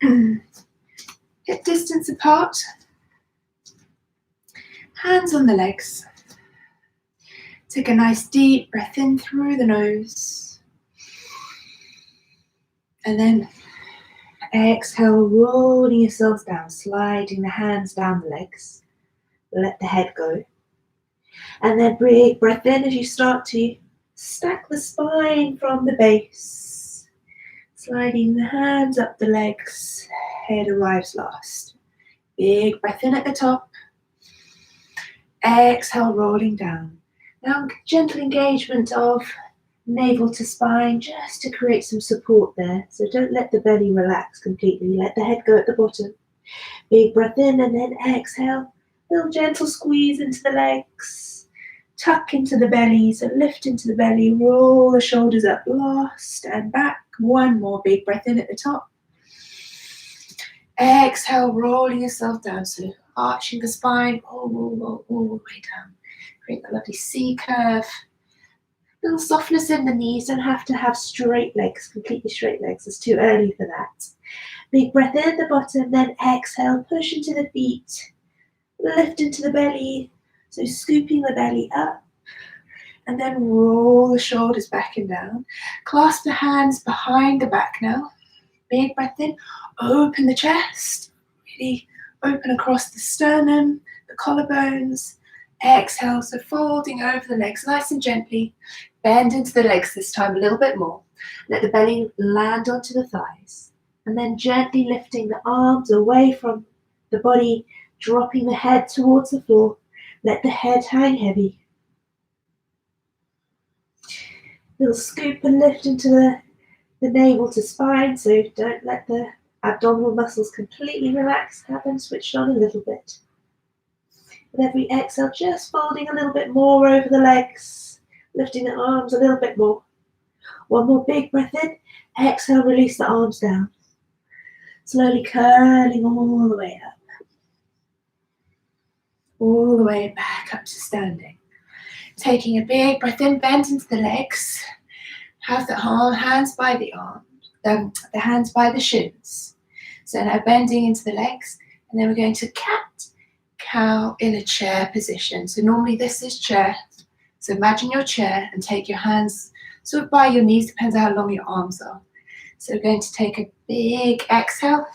Hip distance apart. Hands on the legs. Take a nice deep breath in through the nose. And then exhale, rolling yourselves down, sliding the hands down the legs. Let the head go. And then big breath in as you start to stack the spine from the base. Sliding the hands up the legs. Head arrives last. Big breath in at the top. Exhale, rolling down. Now, gentle engagement of navel to spine, just to create some support there. So don't let the belly relax completely. Let the head go at the bottom. Big breath in and then exhale. Little gentle squeeze into the legs. Tuck into the belly, so lift into the belly. Roll the shoulders up last and back. One more big breath in at the top. Exhale, rolling yourself down. So arching the spine all the way down. Create that lovely C curve. Little softness in the knees. Don't have to have straight legs, completely straight legs. It's too early for that. Big breath in at the bottom, then exhale, push into the feet. Lift into the belly. So scooping the belly up. And then roll the shoulders back and down. Clasp the hands behind the back now. Big breath in. Open the chest. Really open across the sternum, the collarbones. Exhale, so folding over the legs nice and gently. Bend into the legs this time a little bit more. Let the belly land onto the thighs. And then gently lifting the arms away from the body, dropping the head towards the floor. Let the head hang heavy. Little scoop and lift into the navel to spine, so don't let the abdominal muscles completely relax. Have them switched on a little bit. With every exhale, just folding a little bit more over the legs, lifting the arms a little bit more. One more big breath in. Exhale, release the arms down. Slowly curling all the way up. All the way back up to standing. Taking a big breath in, bend into the legs. Have the hands by the arms, the hands by the shins. So now bending into the legs, and then we're going to cat, cow in a chair position. So normally this is chair. So imagine your chair and take your hands sort of by your knees, depends how long your arms are. So we're going to take a big exhale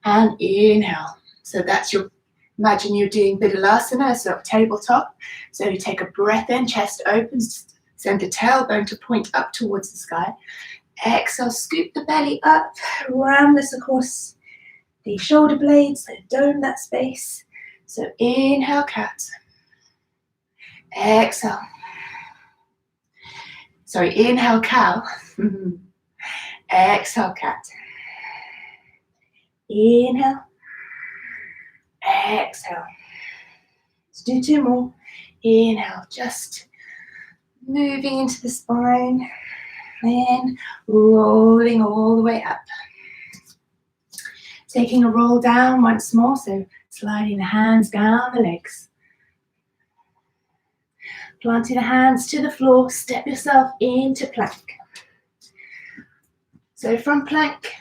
and inhale. So that's your, imagine you're doing Vidalasana, so tabletop. So you take a breath in, chest opens, send the tailbone to point up towards the sky. Exhale, scoop the belly up, round this across the shoulder blades, so dome that space. So inhale, cat. Exhale. Sorry, inhale, cow. Exhale, cat. Inhale. Exhale. Let's do two more. Inhale, just moving into the spine. And rolling all the way up. Taking a roll down once more, so sliding the hands down the legs. Planting the hands to the floor, step yourself into plank. So from plank,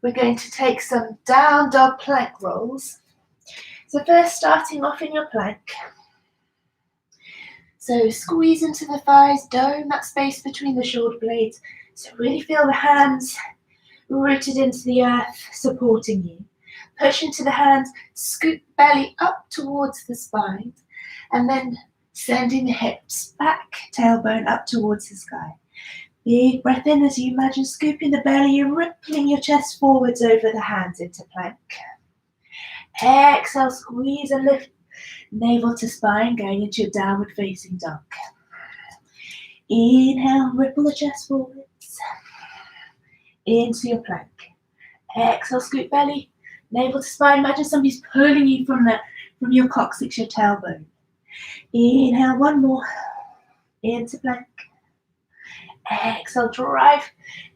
we're going to take some down dog plank rolls. So first starting off in your plank. So squeeze into the thighs, dome that space between the shoulder blades. So really feel the hands rooted into the earth, supporting you. Push into the hands, scoop belly up towards the spine, and then sending the hips back, tailbone up towards the sky. Big breath in as you imagine scooping the belly, you're rippling your chest forwards over the hands into plank. Exhale, squeeze and lift. Navel to spine, going into your downward facing dog. Inhale, ripple the chest forwards. Into your plank. Exhale, scoop belly. Navel to spine. Imagine somebody's pulling you from your coccyx, your tailbone. Inhale, one more. Into plank. Exhale, drive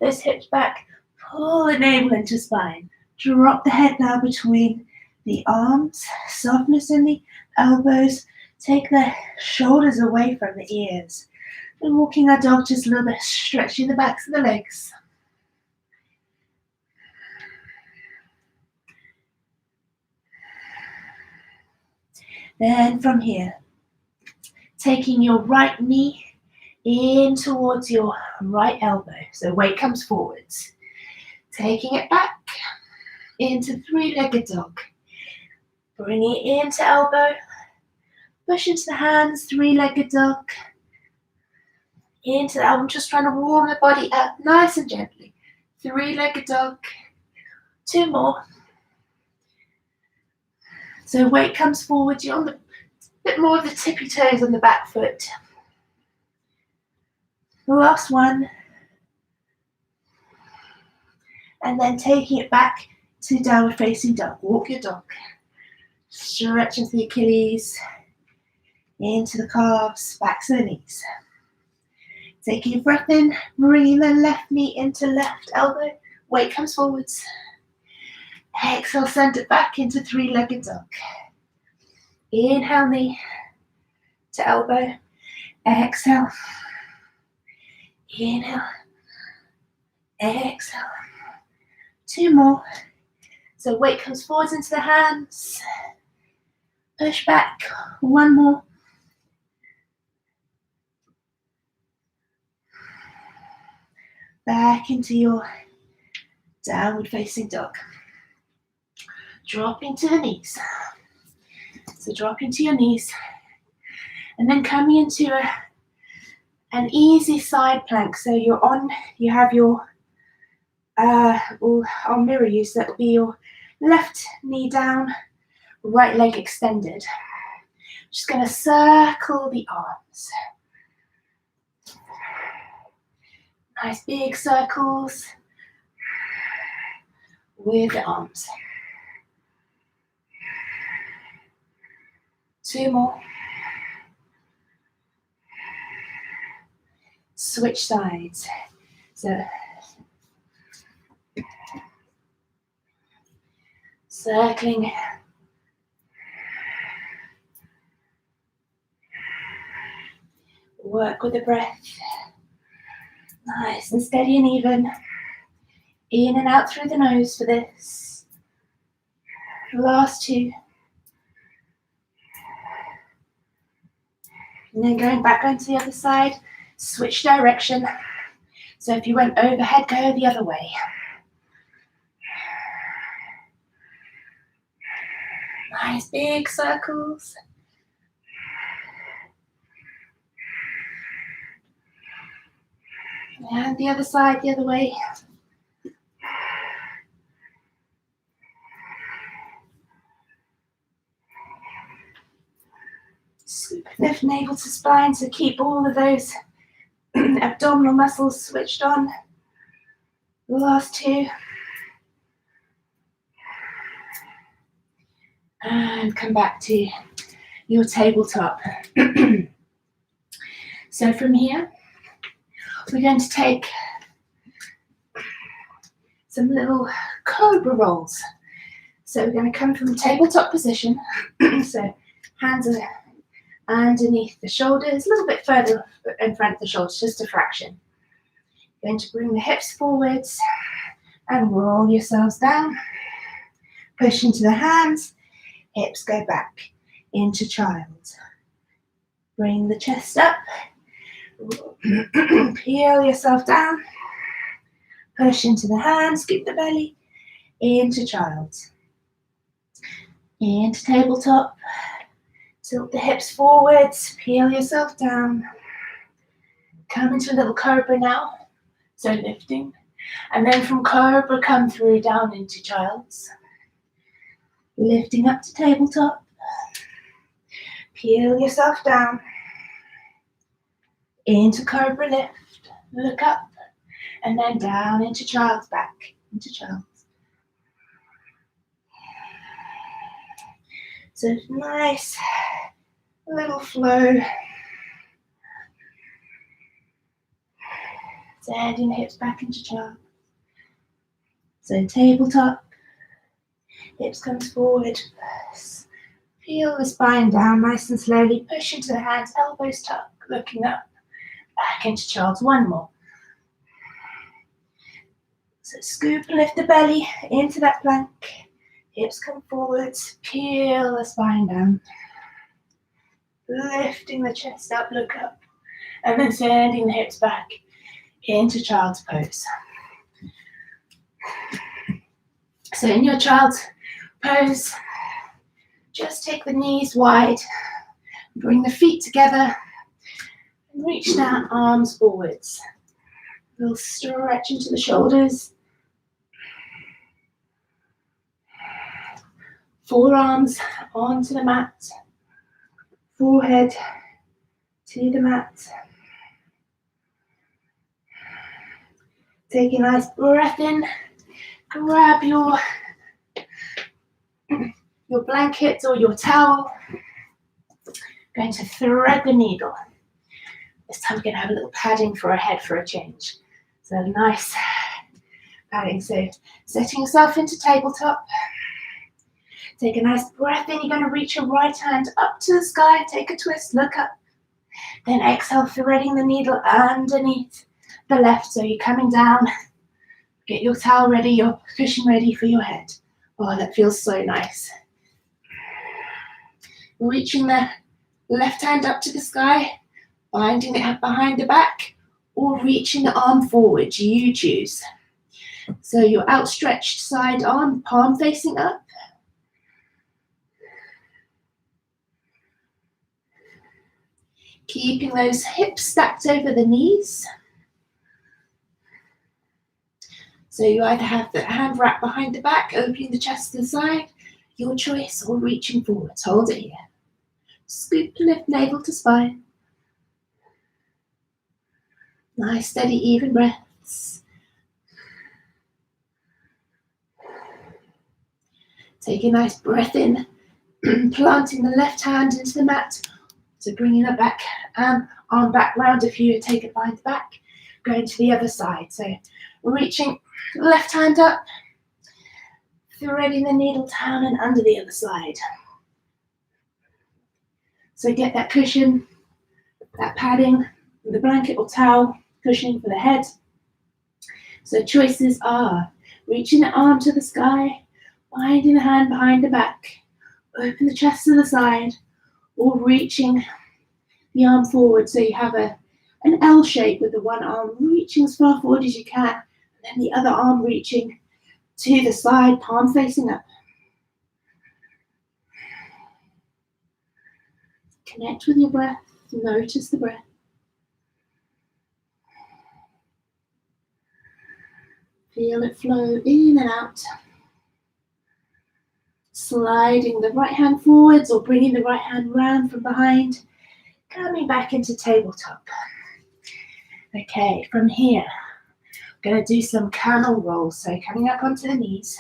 those hips back. Pull the navel into spine. Drop the head now between the arms. Softness in the elbows. Take the shoulders away from the ears. And walking our dog just a little bit, stretching the backs of the legs. Then from here, taking your right knee in towards your right elbow. So weight comes forwards. Taking it back into three-legged dog. Bringing it into elbow. Push into the hands, three-legged dog. Into the elbow. I'm just trying to warm the body up nice and gently. Three-legged dog. 2 more. So weight comes forward. You're on the bit more of the tippy toes on the back foot. The last one. And then taking it back to downward facing dog. Walk your dog. Stretch into the Achilles, into the calves, back to the knees. Taking a breath in, bringing the left knee into left elbow. Weight comes forwards. Exhale, send it back into three-legged dog. Inhale, knee to elbow. Exhale. Inhale. Exhale. 2 more. So weight comes forwards into the hands. Push back. 1 more. Back into your downward facing dog. Drop into the knees. So drop into your knees. And then coming into an easy side plank. So you have your, I'll mirror you, so that'll be your left knee down, right leg extended. Just going to circle the arms. Nice big circles with the arms. 2 more. Switch sides. So circling. Work with the breath. Nice and steady and even. In and out through the nose for this. Last 2. And then going to the other side, switch direction. So if you went overhead, go the other way. Nice big circles. And the other side, the other way. Scoop lift navel to spine to keep all of those abdominal muscles switched on. The last 2. And come back to your tabletop. So from here, we're going to take some little cobra rolls. So we're going to come from tabletop position. So hands are underneath the shoulders, a little bit further in front of the shoulders, just a fraction. Going to bring the hips forwards and roll yourselves down. Push into the hands, hips go back into child. Bring the chest up. Peel yourself down. Push into the hands, scoop the belly, into child. Into tabletop. Tilt the hips forwards, peel yourself down. Come into a little cobra now. So lifting. And then from cobra, come through down into child's. Lifting up to tabletop. Peel yourself down. Into cobra lift. Look up. And then down into child's, back into child's. So nice little flow. Sending hips back into child. So tabletop. Hips comes forward. Peel the spine down nice and slowly. Push into the hands, elbows tuck, looking up. Back into child's. 1 more. So scoop, lift the belly into that plank. Hips come forwards, peel the spine down. Lifting the chest up, look up. And then sending the hips back into child's pose. So in your child's pose, just take the knees wide, bring the feet together, and reach down, arms forwards. We'll stretch into the shoulders. Forearms onto the mat, forehead to the mat. Take a nice breath in, grab your blanket or your towel. Going to thread the needle. This time we're going to have a little padding for our head for a change. So nice padding. So setting yourself into tabletop. Take a nice breath in. You're going to reach your right hand up to the sky. Take a twist, look up. Then exhale, threading the needle underneath the left. So you're coming down. Get your towel ready, your cushion ready for your head. Oh, that feels so nice. Reaching the left hand up to the sky, binding it behind the back, or reaching the arm forward, you choose. So your outstretched side arm, palm facing up. Keeping those hips stacked over the knees. So you either have the hand wrapped behind the back, opening the chest to the side, your choice, or reaching forwards. Hold it here. Scoop to lift navel to spine. Nice, steady, even breaths. Take a nice breath in, planting the left hand into the mat. So bringing it back, arm back round if you take it behind the back. Going to the other side. So reaching left hand up, threading the needle down and under the other side. So get that cushion, that padding, the blanket or towel, cushioning for the head. So choices are reaching the arm to the sky, binding the hand behind the back, open the chest to the side, or reaching the arm forward so you have an L shape with the one arm reaching as far forward as you can, and then the other arm reaching to the side, palm facing up. Connect with your breath, notice the breath. Feel it flow in and out. Sliding the right hand forwards or bringing the right hand round from behind. Coming back into tabletop. Okay, from here, I'm going to do some camel rolls. So coming up onto the knees.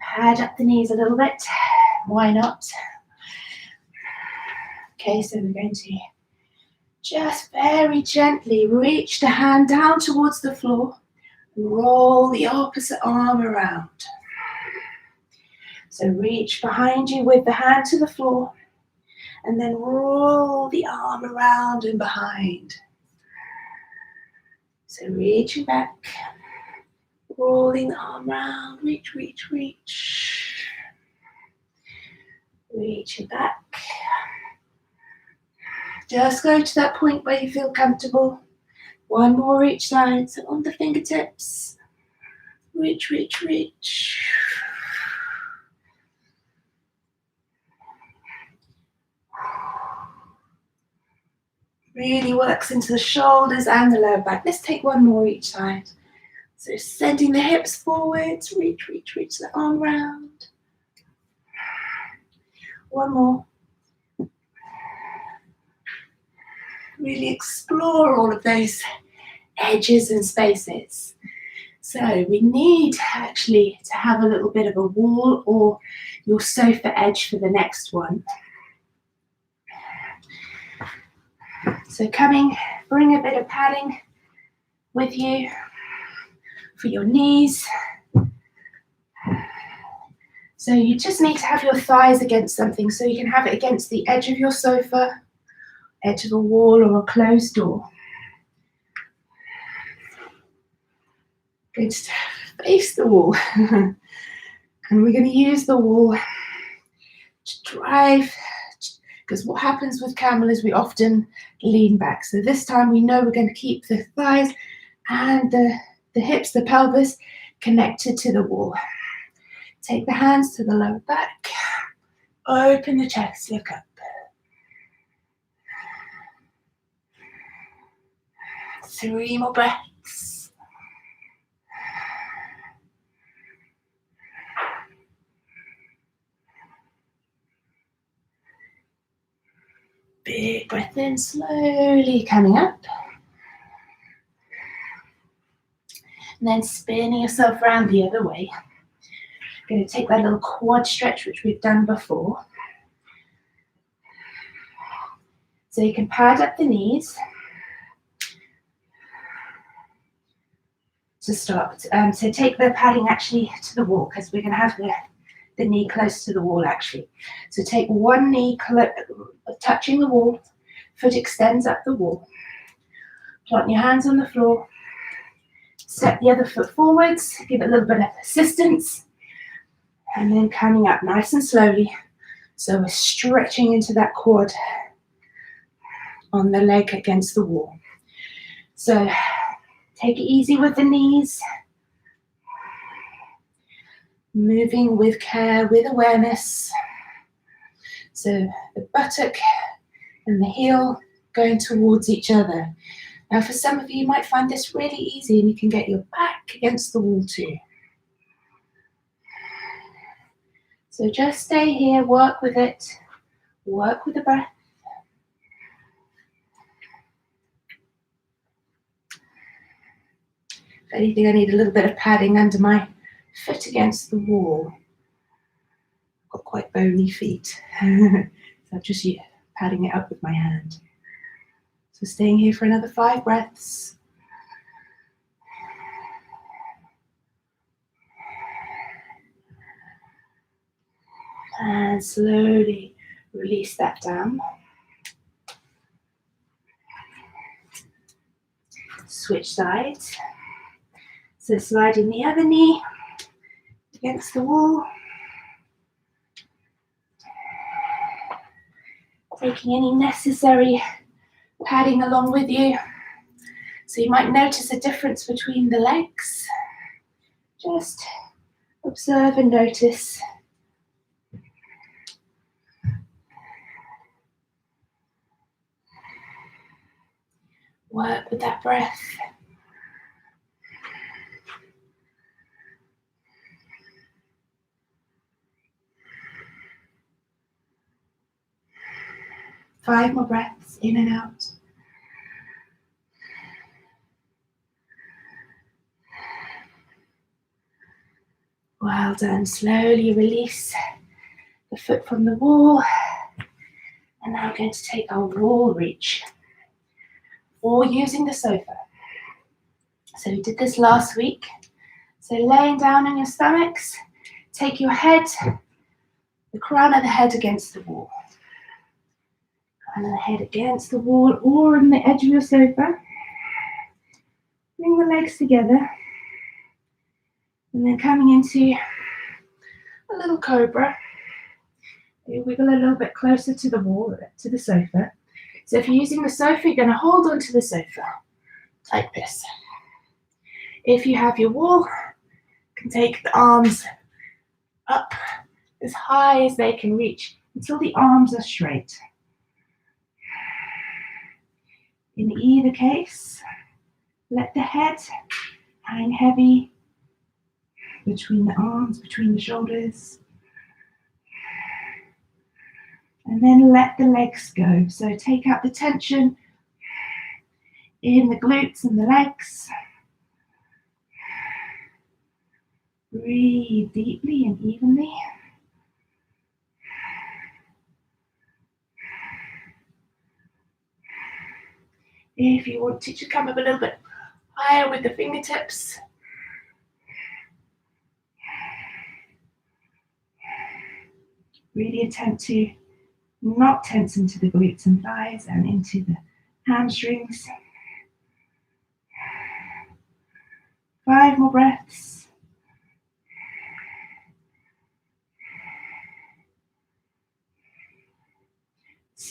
Pad up the knees a little bit. Why not? Okay, so we're going to just very gently reach the hand down towards the floor. Roll the opposite arm around. So reach behind you with the hand to the floor. And then roll the arm around and behind. So reaching back, rolling the arm round, reach, reach, reach. Reaching back. Just go to that point where you feel comfortable. One more each side, so on the fingertips. Reach, reach, reach. Really works into the shoulders and the lower back. Let's take one more each side. So sending the hips forwards, reach, reach, reach the arm round. One more. Really explore all of those edges and spaces. So we need actually to have a little bit of a wall or your sofa edge for the next one. So bring a bit of padding with you for your knees. So you just need to have your thighs against something, so you can have it against the edge of your sofa, edge of a wall or a closed door. Going to face the wall. And we're going to use the wall to drive because what happens with camel is we often lean back. So this time we know we're going to keep the thighs and the hips, the pelvis connected to the wall. Take the hands to the lower back, open the chest, look up. 3 more breaths. Big breath in, slowly coming up. And then spinning yourself around the other way. Going to take that little quad stretch, which we've done before. So you can pad up the knees to start. So take the padding actually to the wall, because we're going to have the knee close to the wall actually. So take one knee touching the wall, foot extends up the wall. Plant your hands on the floor. Step the other foot forwards, give it a little bit of assistance. And then coming up nice and slowly. So we're stretching into that quad on the leg against the wall. So take it easy with the knees. Moving with care, with awareness. So the buttock and the heel going towards each other. Now for some of you, you might find this really easy and you can get your back against the wall too. So just stay here, work with it, work with the breath. If anything, I need a little bit of padding under my foot against the wall. I've got quite bony feet, so I'm just padding it up with my hand. So staying here for another 5 breaths. And slowly release that down. Switch sides. So sliding the other knee against the wall. Taking any necessary padding along with you. So you might notice a difference between the legs. Just observe and notice. Work with that breath. Five more breaths in and out. Well done. Slowly release the foot from the wall. And now we're going to take our wall reach, or using the sofa. So we did this last week. So laying down on your stomachs, take your head, the crown of the head against the wall. Crown of the head against the wall or on the edge of your sofa. Bring the legs together. And then coming into a little cobra. You wiggle a little bit closer to the wall, to the sofa. So if you're using the sofa, you're going to hold onto the sofa like this. If you have your wall, you can take the arms up as high as they can reach until the arms are straight. In either case, let the head hang heavy between the arms, between the shoulders. And then let the legs go. So take out the tension in the glutes and the legs. Breathe deeply and evenly. If you want to come up a little bit higher with the fingertips. Really attempt to not tense into the glutes and thighs and into the hamstrings. 5 more breaths.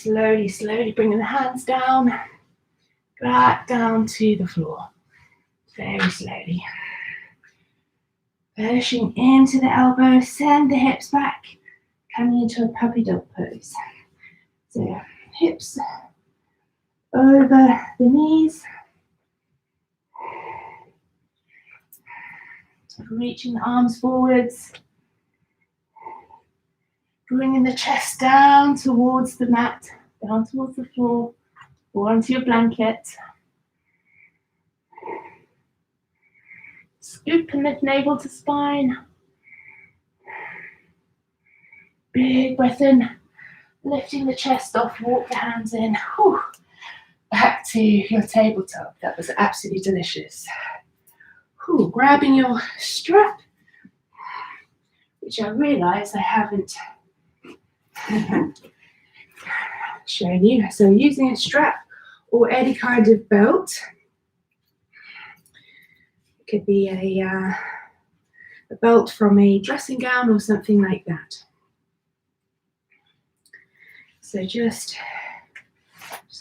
Slowly, slowly bringing the hands down, back down to the floor. Very slowly. Pushing into the elbows, send the hips back, coming into a puppy dog pose. So hips over the knees. Reaching the arms forwards. Bringing the chest down towards the mat, down towards the floor, or onto your blanket. Scoop and lift navel to spine. Big breath in, lifting the chest off, walk the hands in. Whew. Back to your tabletop. That was absolutely delicious. Whew. Grabbing your strap, which I realise I haven't shown you. So using a strap or any kind of belt. It could be a belt from a dressing gown or something like that. So just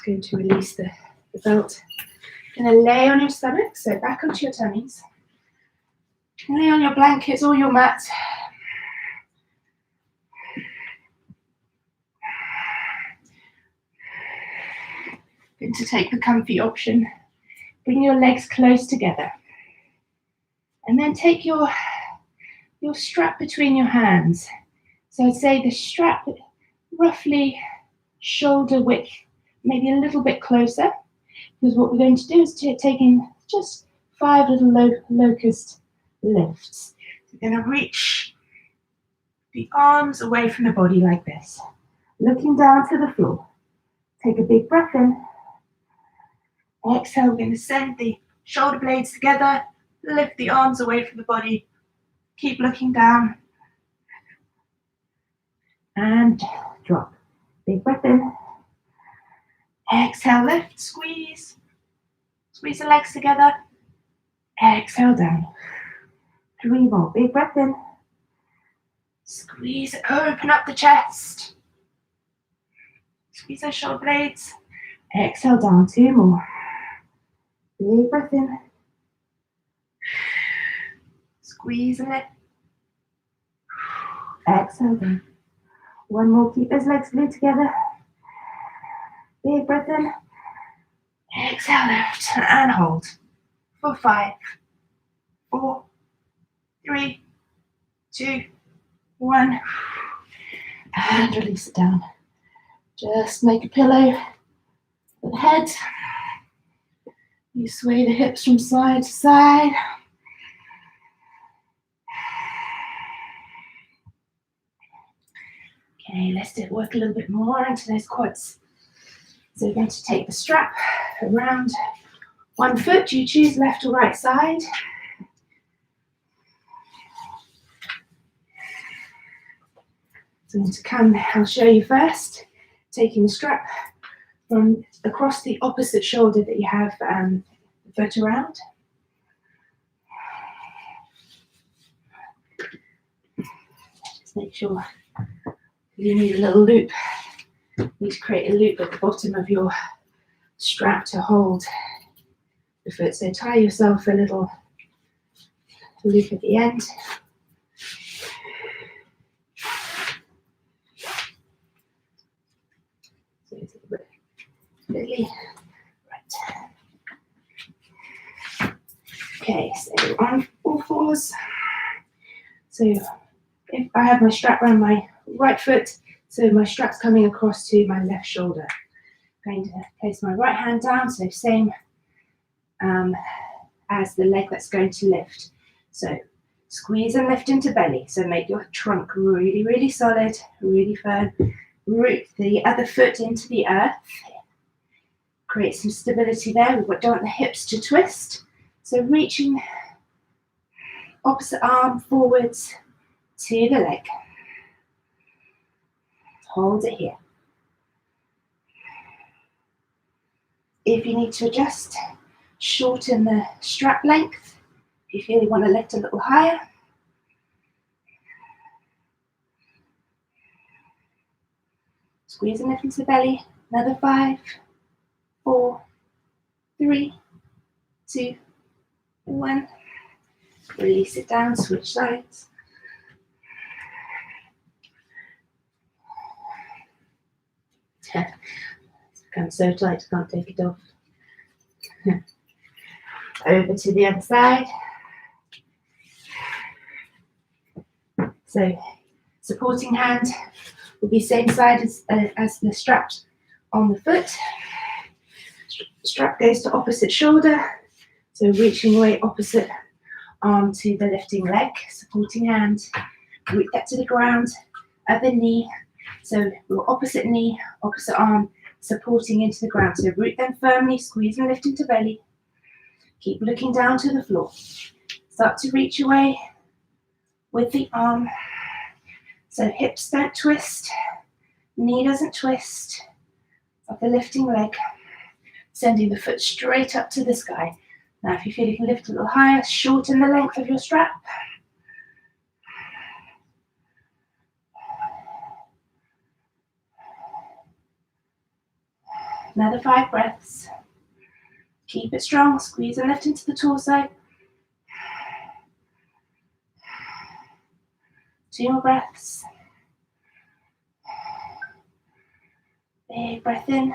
going to release the belt. Going to lay on your stomach, so back onto your tummies. Lay on your blankets or your mat. Going to take the comfy option. Bring your legs close together. And then take your strap between your hands. So I'd say the strap roughly shoulder width, maybe a little bit closer, because what we're going to do is taking just 5 little locust lifts. We're going to reach the arms away from the body like this, looking down to the floor. Take a big breath in. Exhale, we're going to send the shoulder blades together, lift the arms away from the body, keep looking down, and drop. Big breath in. Exhale, lift, squeeze. Squeeze the legs together. Exhale, down. 3 more. Big breath in. Squeeze, open up the chest. Squeeze those shoulder blades. Exhale, down. 2 more. Big breath in. Squeeze and lift. Exhale, down. 1 more. Keep those legs glued together. Big breath in. Exhale, lift and hold for 5, 4, 3, 2, 1. And release it down. Just make a pillow for the head. You sway the hips from side to side. Okay, let's work a little bit more into those quads. So we're going to take the strap around 1 foot. You choose left or right side. So I'm going to come, I'll show you first, taking the strap from across the opposite shoulder that you have the foot around. Just make sure you need a little loop. You need to create a loop at the bottom of your strap to hold the foot. So tie yourself a little loop at the end. So it's a bit really right. Okay, so on all fours. So if I have my strap around my right foot, so my strap's coming across to my left shoulder. I'm going to place my right hand down, so same as the leg that's going to lift. So squeeze and lift into belly. So make your trunk really, really solid, really firm. Root the other foot into the earth. Create some stability there. We don't want the hips to twist. So reaching opposite arm forwards to the leg. Hold it here. If you need to adjust, shorten the strap length. If you feel you want to lift a little higher. Squeeze and lift into the belly. Another 5, 4, 3, 2, 1. Release it down, switch sides. It's become so tight I can't take it off. Over to the other side. So supporting hand will be same side as the strap on the foot. Strap goes to opposite shoulder, so reaching away opposite arm to the lifting leg. Supporting hand, root that to the ground, other knee. So your opposite knee, opposite arm, supporting into the ground. So root them firmly, squeeze and lift into belly. Keep looking down to the floor. Start to reach away with the arm. So hips don't twist, knee doesn't twist. Like the lifting leg, sending the foot straight up to the sky. Now if you feel you can lift a little higher, shorten the length of your strap. Another 5 breaths. Keep it strong, squeeze and lift into the torso. 2 more breaths. Big breath in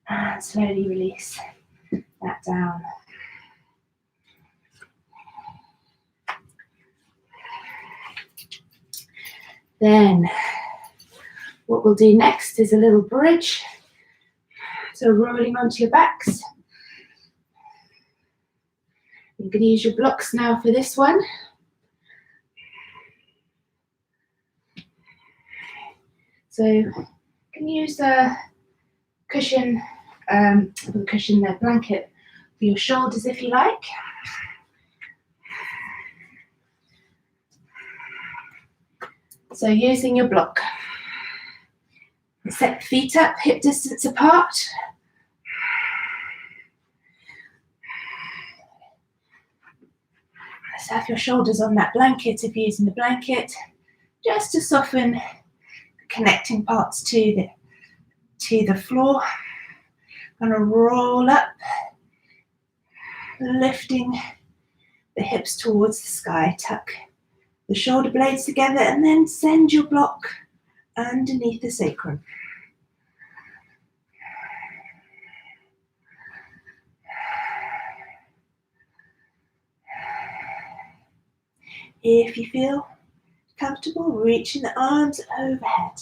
and slowly release that down. Then what we'll do next is a little bridge. So rolling onto your backs. You can use your blocks now for this one. So you can use a cushion, the blanket for your shoulders if you like. So using your block. Set the feet up, hip distance apart. Let's have your shoulders on that blanket if you're using the blanket, just to soften the connecting parts to the floor. Gonna roll up, lifting the hips towards the sky. Tuck the shoulder blades together and then send your block underneath the sacrum. If you feel comfortable, reaching the arms overhead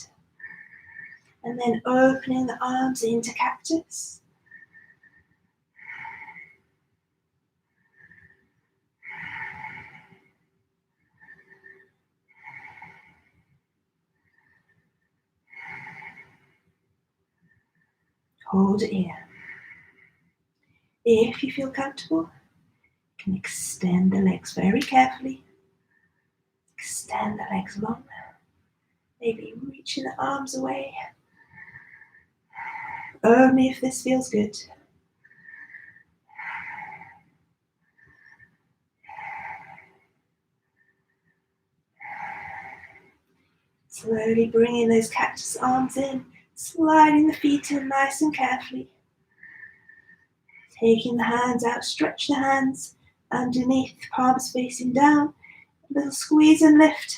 and then opening the arms into cactus. Hold it here. If you feel comfortable, you can extend the legs very carefully. Extend the legs long. Maybe reaching the arms away. Only if this feels good. Slowly bringing those cactus arms in, sliding the feet in nice and carefully. Taking the hands out, stretch the hands underneath, palms facing down. A little squeeze and lift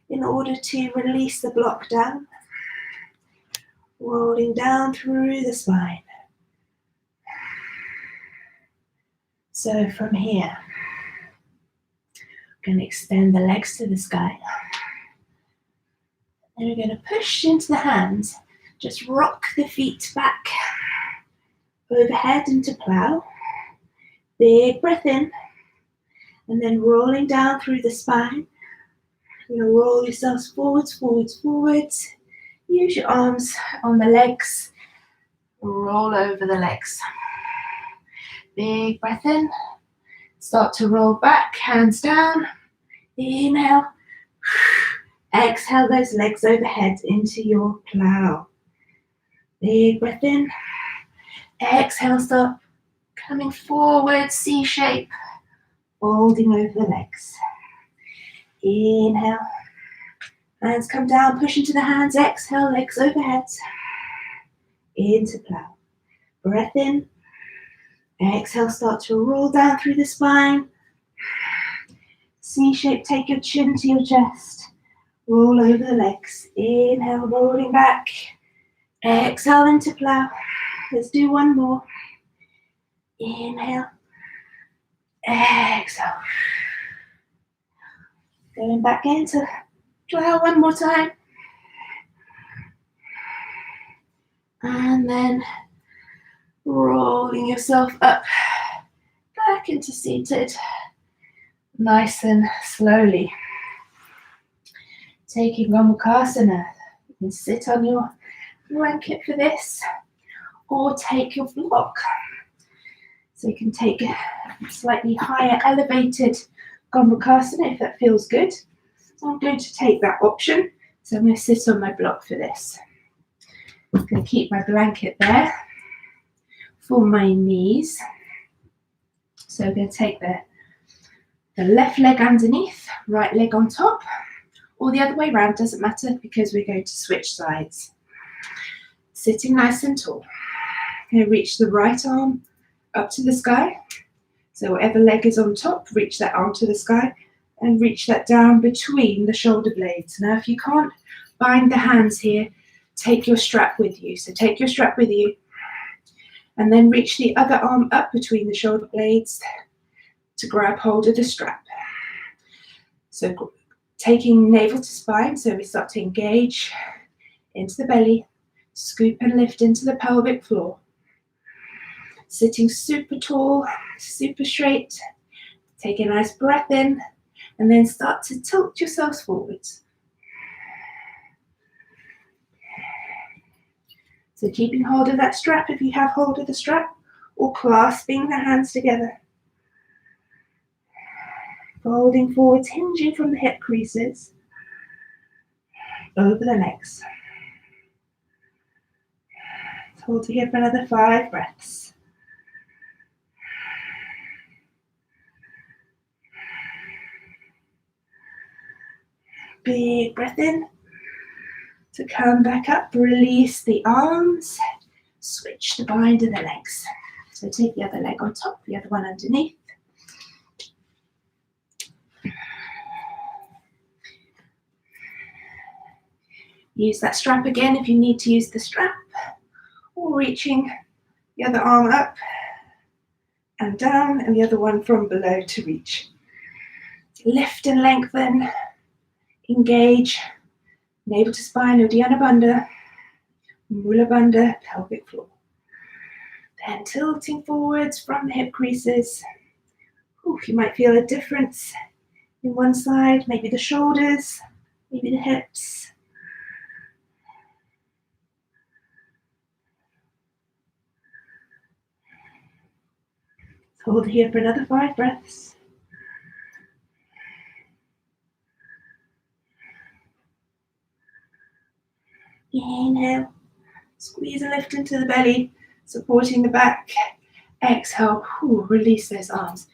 in order to release the block down. Rolling down through the spine. So from here, we're going to extend the legs to the sky. Then we're going to push into the hands. Just rock the feet back overhead into plow. Big breath in. And then rolling down through the spine. You're going to roll yourselves forwards, forwards, forwards. Use your arms on the legs. Roll over the legs. Big breath in. Start to roll back, hands down. Inhale. Exhale those legs overhead into your plow. Big breath in. Exhale, stop. Coming forward, C shape. Folding over the legs. Inhale. Hands come down, push into the hands. Exhale, legs overhead. into plow. Breath in. Exhale, start to roll down through the spine. C shape, take your chin to your chest. Roll over the legs. Inhale, rolling back. Exhale into plow. Let's do one more. Inhale. Exhale. Going back into plow one more time. And then rolling yourself up back into seated. Nice and slowly. Taking Gomukhasana. You can sit on your blanket for this, or take your block. So you can take a slightly higher elevated Gomukhasana if that feels good. I'm going to take that option. So I'm going to sit on my block for this. I'm going to keep my blanket there for my knees. So I'm going to take the left leg underneath, right leg on top, or the other way around, doesn't matter because we're going to switch sides. Sitting nice and tall. I'm going to reach the right arm up to the sky. So whatever leg is on top, reach that arm to the sky and reach that down between the shoulder blades. Now if you can't bind the hands here, take your strap with you. So take your strap with you and then reach the other arm up between the shoulder blades to grab hold of the strap. So taking navel to spine, so we start to engage into the belly, scoop and lift into the pelvic floor. Sitting super tall, super straight. Take a nice breath in and then start to tilt yourselves forwards. So keeping hold of that strap if you have hold of the strap, or clasping the hands together. Folding forwards, hinging from the hip creases, over the legs. Hold here for another 5 breaths. Big breath in. To come back up, release the arms, switch the bind of the legs. So take the other leg on top, the other one underneath. Use that strap again if you need to use the strap, or reaching the other arm up and down and the other one from below to reach. Lift and lengthen, engage, navel to spine, Uddiyana Bandha, Mula Bandha, pelvic floor. Then tilting forwards from the hip creases. Ooh, you might feel a difference in one side, maybe the shoulders, maybe the hips. Hold here for another 5 breaths. Inhale, squeeze and lift into the belly, supporting the back. Exhale, release those arms.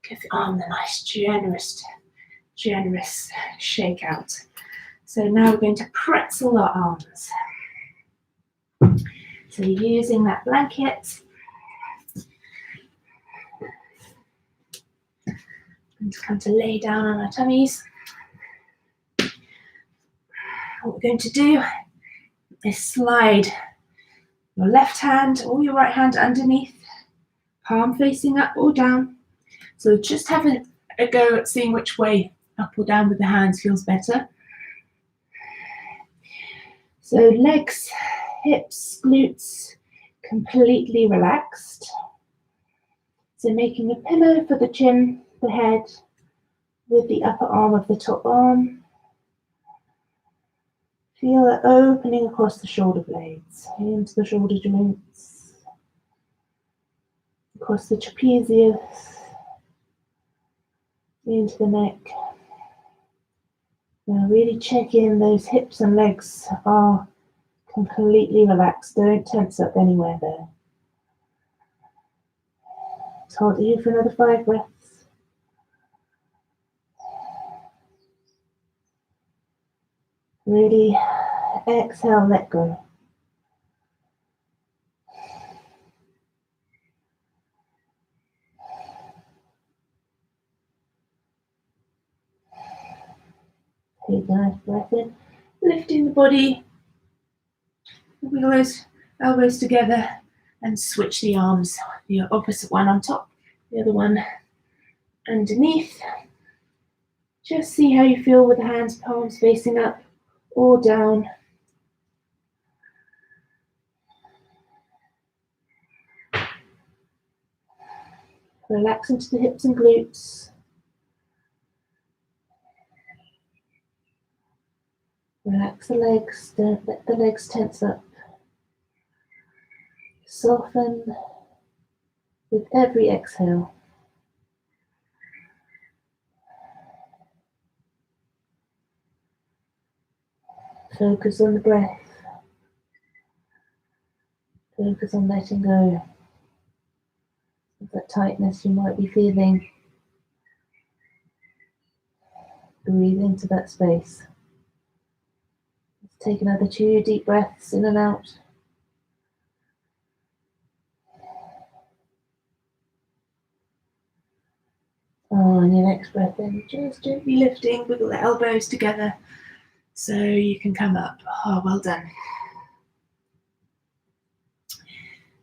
Give the arm a nice, generous shake out. So now we're going to pretzel our arms. So using that blanket, and to come to lay down on our tummies. What we're going to do is slide your left hand or your right hand underneath, palm facing up or down. So just have a go at seeing which way up or down with the hands feels better. So legs, hips, glutes, completely relaxed. So making a pillow for the chin, the head, with the upper arm of the top arm. Feel it opening across the shoulder blades, into the shoulder joints, across the trapezius, into the neck. Now really check in those hips and legs are completely relaxed. Don't tense up anywhere there. Just hold it here for another 5 breaths. Really exhale, let go. Take a nice breath in, lifting the body. Wiggle those elbows together and switch the arms. The opposite one on top, the other one underneath. Just see how you feel with the hands, palms facing up or down. Relax into the hips and glutes. Relax the legs, don't let the legs tense up. Soften with every exhale. Focus on the breath. Focus on letting go of that tightness you might be feeling. Breathe into that space. Let's take another 2 deep breaths in and out. On your next breath in, just gently lifting, wiggle the elbows together so you can come up. Oh, well done.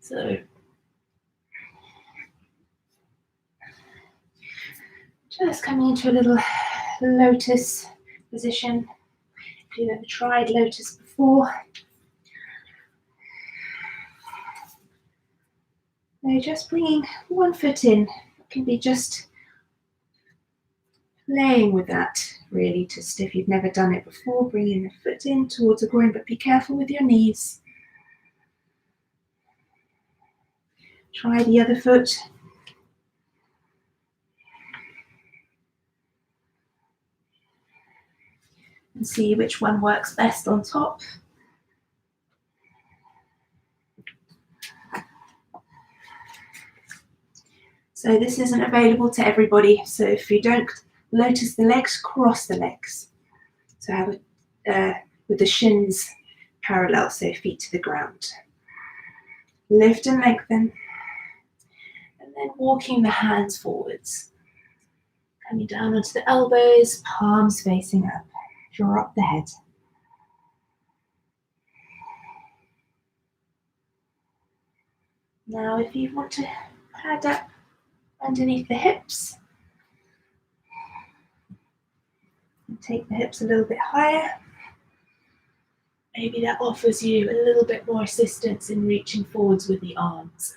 So, just coming into a little lotus position. If you've ever tried lotus before, so just bringing one foot in. It can be just playing with that, really, just if you've never done it before, bringing the foot in towards the groin, but be careful with your knees. Try the other foot. And see which one works best on top. So this isn't available to everybody. So if you don't lotus the legs, cross the legs. So have with the shins parallel, so feet to the ground. Lift and lengthen. And then walking the hands forwards. Coming down onto the elbows, palms facing up. Draw up the head. Now if you want to pad up underneath the hips, and take the hips a little bit higher, maybe that offers you a little bit more assistance in reaching forwards with the arms.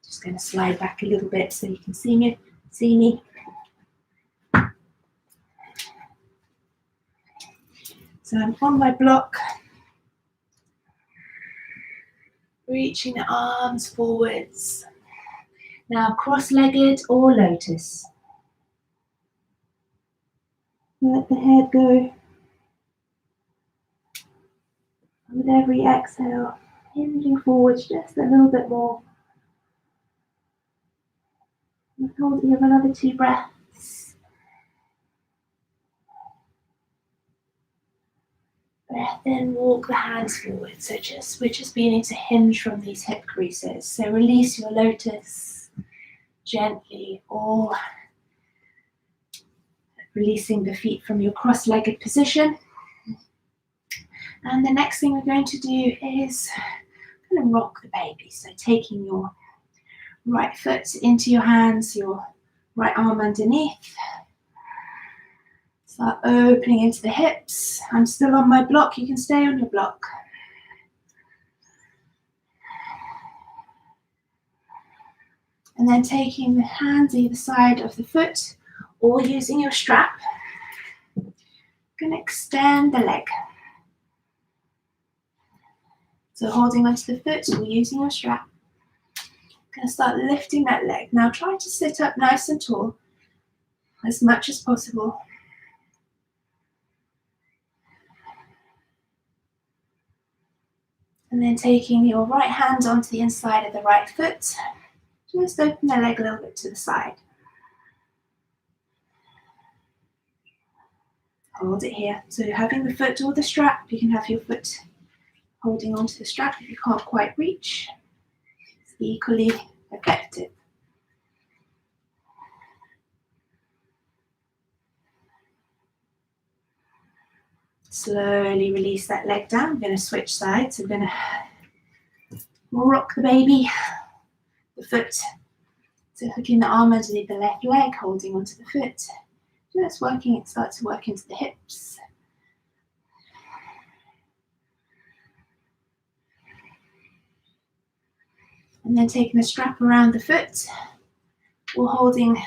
Just going to slide back a little bit so you can see me. So I'm on my block, reaching the arms forwards. Now cross-legged or lotus. Let the head go. With every exhale, hinging forwards just a little bit more. And hold here another 2 breaths. Breath in, walk the hands forward. So we're just beginning to hinge from these hip creases. So release your lotus gently, or releasing the feet from your cross-legged position. And the next thing we're going to do is kind of rock the baby. So taking your right foot into your hands, your right arm underneath. Start opening into the hips. I'm still on my block. You can stay on your block. And then taking the hands either side of the foot or using your strap. You're going to extend the leg. So holding onto the foot or using your strap. Going to start lifting that leg. Now try to sit up nice and tall as much as possible. And then taking your right hand onto the inside of the right foot, just open the leg a little bit to the side. Hold it here. So having the foot or the strap, you can have your foot holding onto the strap if you can't quite reach. It's equally effective. Slowly release that leg down. I'm going to switch sides. I'm going to rock the baby, the foot. So hooking the arm underneath the left leg, holding onto the foot. Just working, it starts to work into the hips. And then taking the strap around the foot, or holding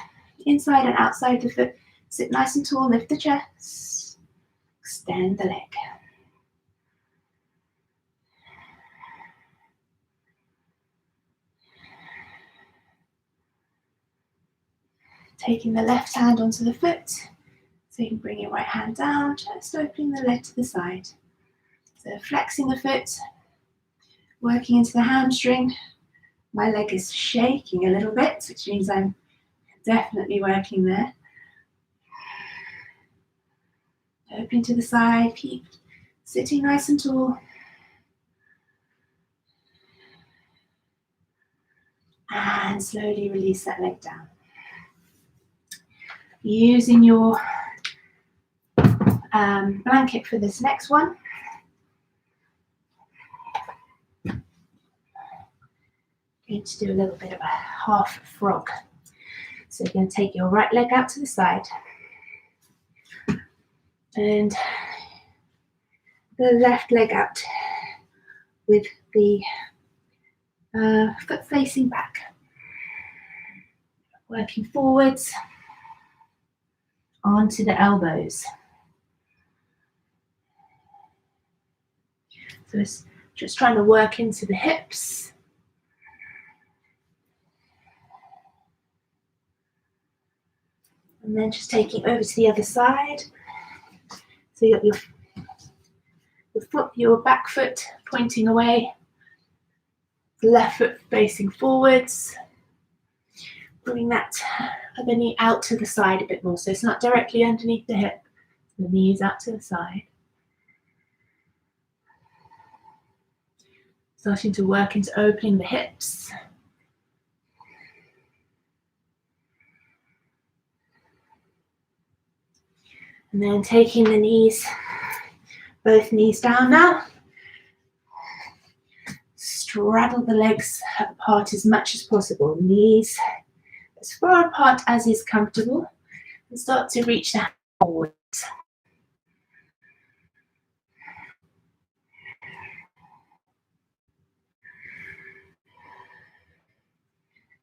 inside and outside the foot. Sit nice and tall, lift the chest, extend the leg. Taking the left hand onto the foot, so you can bring your right hand down, just opening the leg to the side. So flexing the foot, working into the hamstring. My leg is shaking a little bit, which means I'm definitely working there. Opening to the side, keep sitting nice and tall. And slowly release that leg down. Using your blanket for this next one. Going to do a little bit of a half frog. So you're going to take your right leg out to the side and the left leg out with the foot facing back. Working forwards onto the elbows. So it's just trying to work into the hips. And then just taking over to the other side. So you got your back foot pointing away, the left foot facing forwards. Bring that other knee out to the side a bit more, so it's not directly underneath the hip. The knee is out to the side. Starting to work into opening the hips. And then taking the knees, both knees down now. Straddle the legs apart as much as possible. Knees as far apart as is comfortable. And start to reach the hand forwards.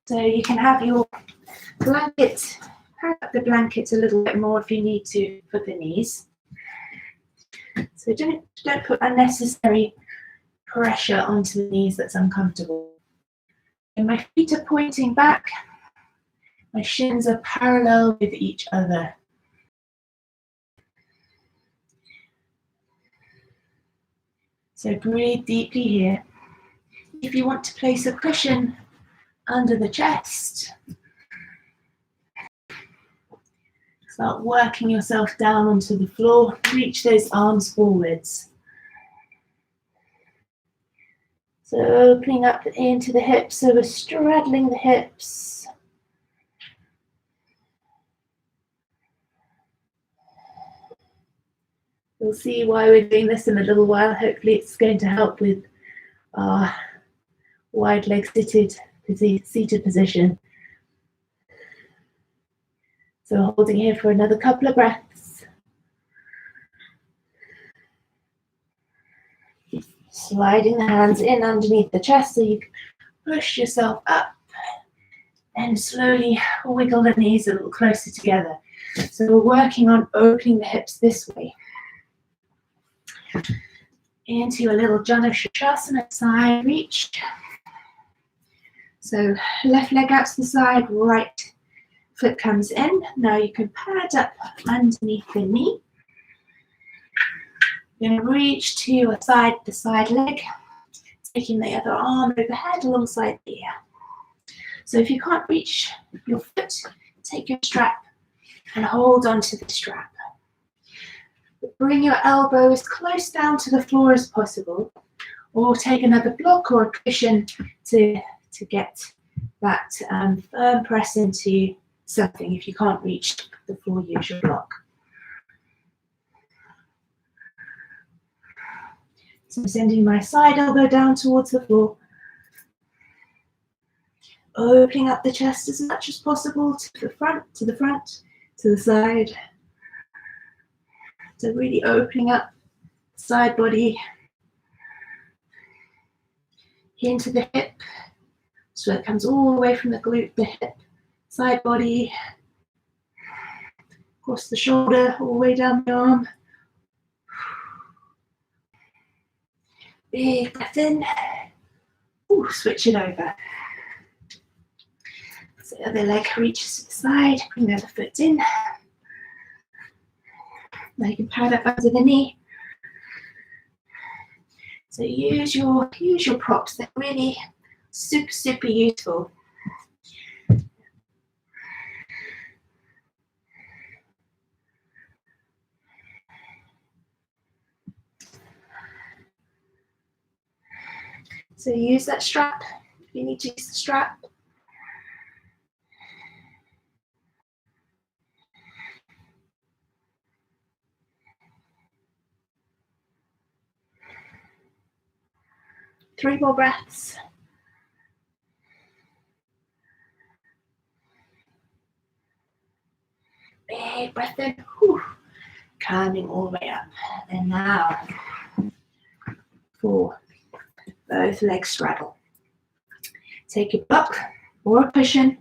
So you can have your blanket, hang up the blanket a little bit more if you need to for the knees. So don't put unnecessary pressure onto the knees that's uncomfortable. And my feet are pointing back. My shins are parallel with each other. So breathe deeply here. If you want to place a cushion under the chest, start working yourself down onto the floor. Reach those arms forwards. So opening up into the hips, so we're straddling the hips. We'll see why we're doing this in a little while. Hopefully it's going to help with our wide leg seated position. So holding here for another couple of breaths. Sliding the hands in underneath the chest so you can push yourself up and slowly wiggle the knees a little closer together. So we're working on opening the hips this way. Into a little Janu Shirshasana, side reach. So left leg out to the side, right foot comes in. Now you can pad up underneath the knee. You're going to reach to the side leg, taking the other arm overhead alongside the ear. So if you can't reach your foot, take your strap and hold onto the strap. Bring your elbow as close down to the floor as possible, or take another block or a cushion to get that firm press into something if you can't reach the floor, use your block. So I'm sending my side elbow down towards the floor, opening up the chest as much as possible to the front, to the front, to the side. So really opening up the side body into the hip, so it comes all the way from the glute, the hip, side body, across the shoulder, all the way down the arm. Big breath in. Ooh, switch it over. So the other leg reaches to the side, bring the other foot in. Now you can pad up under the knee. So use your props. They're really super useful. So use that strap if you need to use the strap. Three more breaths. Big breath in. Whew. Calming all the way up. And now for both legs straddle. Take a block or a cushion,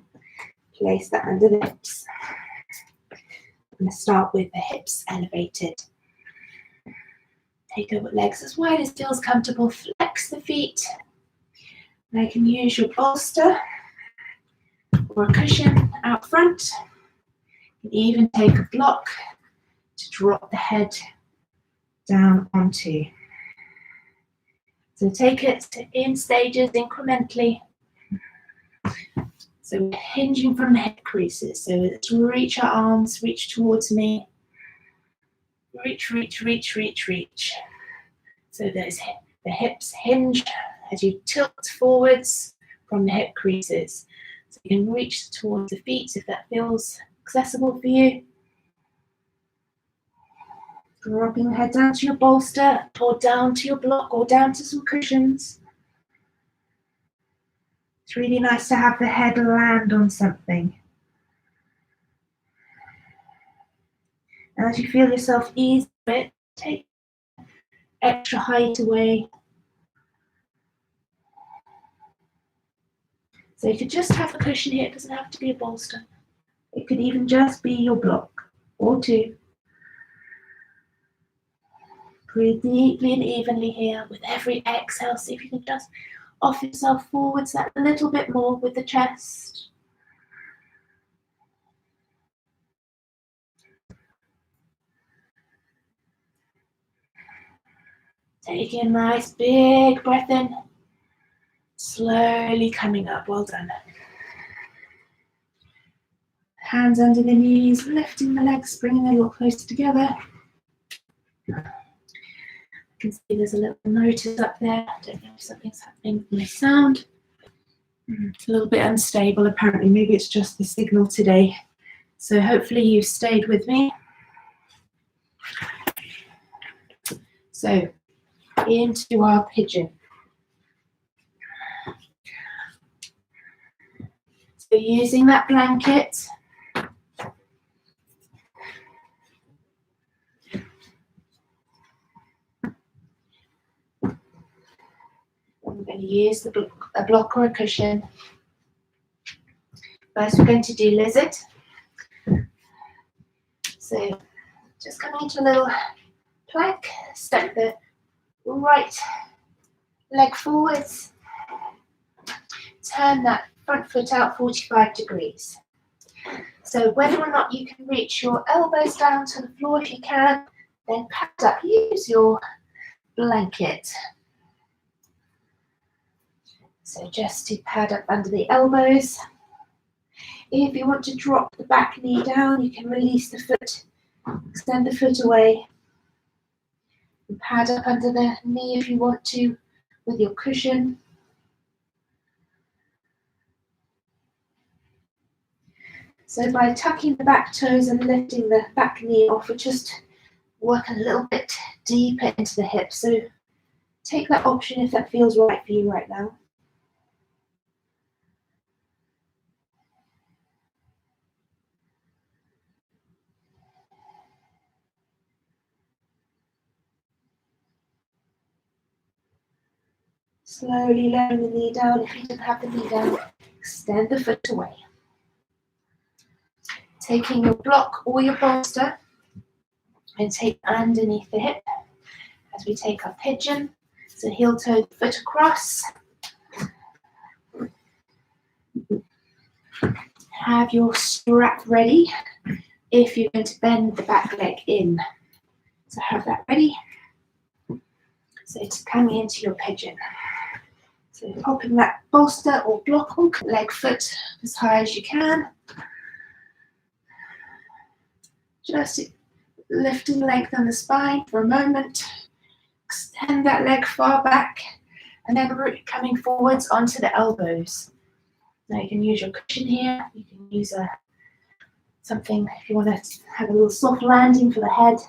place that under the hips. I'm going to start with the hips elevated. Take the legs as wide as feels comfortable. Flex the feet. Now you can use your bolster or a cushion out front. You can even take a block to drop the head down onto. So take it in stages incrementally. So we're hinging from the hip creases. So let's reach our arms, reach towards me. Reach, reach, reach, reach, reach. So the hips hinge as you tilt forwards from the hip creases. So you can reach towards the feet if that feels accessible for you. Dropping the head down to your bolster, or down to your block, or down to some cushions. It's really nice to have the head land on something. And as you feel yourself ease a bit, take extra height away. So you could just have a cushion here, it doesn't have to be a bolster. It could even just be your block, or two. Breathe deeply and evenly here with every exhale. See if you can just offer yourself forwards that a little bit more with the chest. Taking a nice big breath in. Slowly coming up. Well done. Hands under the knees, lifting the legs, bringing them a little closer together. I can see there's a little notice up there. I don't know if something's happening with my sound. It's a little bit unstable apparently. Maybe it's just the signal today. So hopefully you've stayed with me. So into our pigeon. So using that blanket, I'm going to use a block or a cushion. First we're going to do lizard. So just coming into a little plank, step the right leg forwards, turn that front foot out 45 degrees. So whether or not you can reach your elbows down to the floor, if you can, then pad up, use your blanket. So just to pad up under the elbows. If you want to drop the back knee down, you can release the foot, extend the foot away, and pad up under the knee if you want to with your cushion. So by tucking the back toes and lifting the back knee off, we just work a little bit deeper into the hips. So take that option if that feels right for you right now. Slowly lowering the knee down. If you didn't have the knee down, extend the foot away. Taking your block or your bolster and take underneath the hip as we take our pigeon. So heel toe the foot across. Have your strap ready if you're going to bend the back leg in. So have that ready. So it's coming into your pigeon. So popping that bolster or block or leg foot as high as you can. Just lifting lengthen the spine for a moment. Extend that leg far back and then root coming forwards onto the elbows. Now you can use your cushion here. You can use something if you want to have a little soft landing for the head.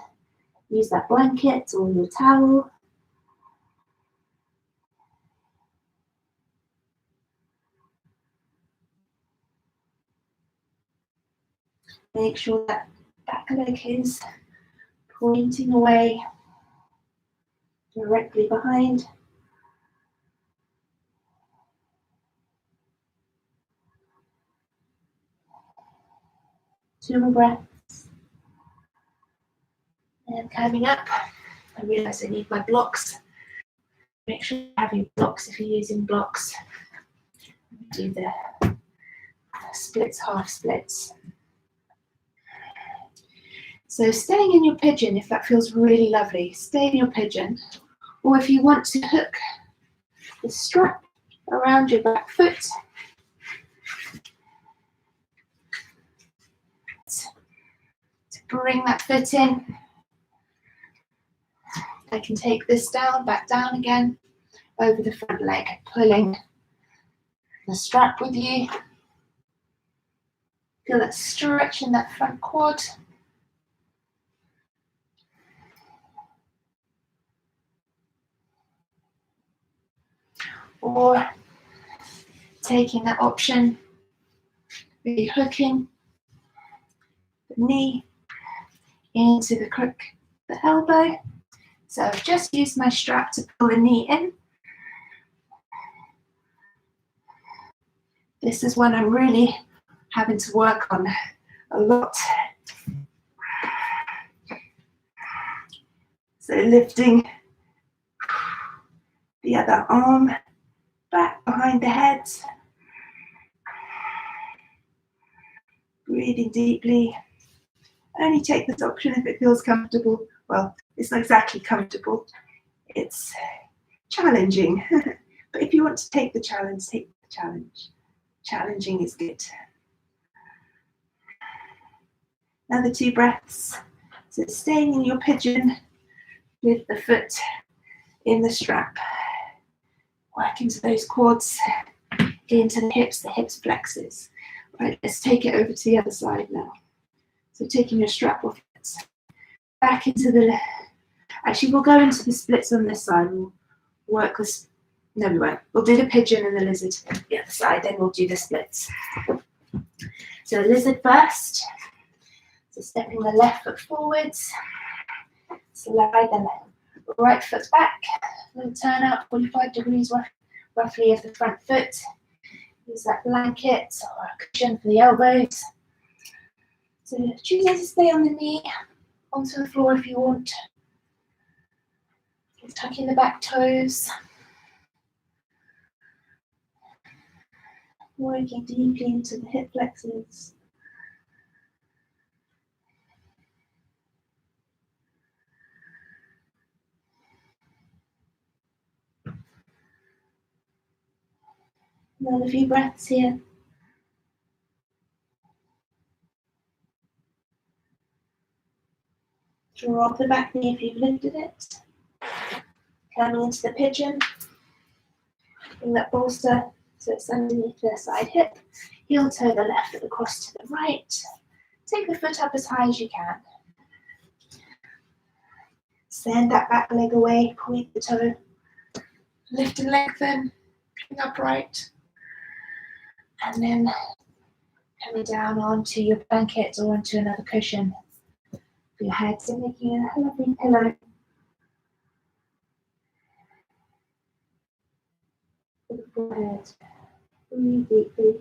Use that blanket or your towel. Make sure that back leg is pointing away directly behind. Two more breaths. And coming up, I realize I need my blocks. Make sure you're having blocks if you're using blocks. Do the splits, half splits. So staying in your pigeon, if that feels really lovely, stay in your pigeon. Or if you want to hook the strap around your back foot, to bring that foot in, I can take this down, back down again, over the front leg, pulling the strap with you. Feel that stretch in that front quad. Or taking that option, really hooking the knee into the crook, the elbow. So I've just used my strap to pull the knee in. This is one I'm really having to work on a lot. So lifting the other arm back behind the head. Breathing deeply. Only take this option if it feels comfortable. Well, it's not exactly comfortable. It's challenging. But if you want to take the challenge, take the challenge. Challenging is good. Another 2 breaths. So staying in your pigeon with the foot in the strap. Work into those quads, into the hips flexes. Right, let's take it over to the other side now. So taking your strap off, back into the, actually we'll go into the splits on this side. We'll work this, no we won't. We'll do the pigeon and the lizard the other side, then we'll do the splits. So lizard first. So stepping the left foot forwards, slide the right foot back, little turn out 45 degrees roughly of the front foot. Use that blanket or a cushion for the elbows. So choosing to stay on the knee, onto the floor if you want. Tucking the back toes. Working deeply into the hip flexors. Another few breaths here. Drop the back knee if you've lifted it. Coming into the pigeon. Bring that bolster so it's underneath the side hip. Heel toe the left foot across to the right. Take the foot up as high as you can. Send that back leg away, point the toe Lift and lengthen, coming upright, and then coming down onto your blanket or onto another cushion for your head. So making a lovely pillow for the forehead. Breathe deeply.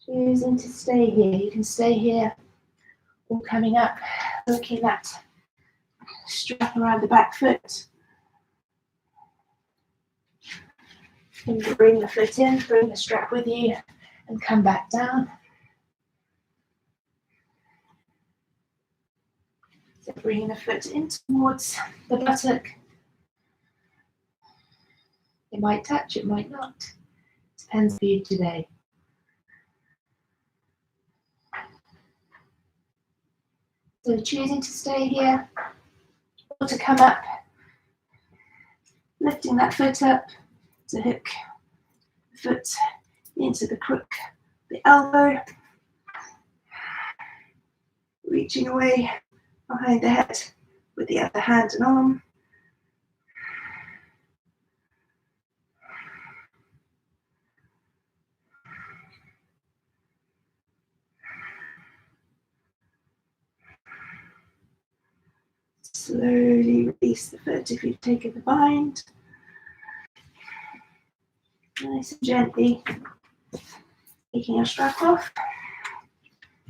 Choosing to stay here. You can stay here or coming up, looking at strap around the back foot. And bring the foot in, bring the strap with you, and come back down. So bringing the foot in towards the buttock. It might touch, it might not. Depends for you today. So choosing to stay here or to come up, lifting that foot up to hook the foot into the crook, the elbow, reaching away behind the head with the other hand and arm. Slowly release the foot if you've taken the bind. Nice and gently taking your strap off.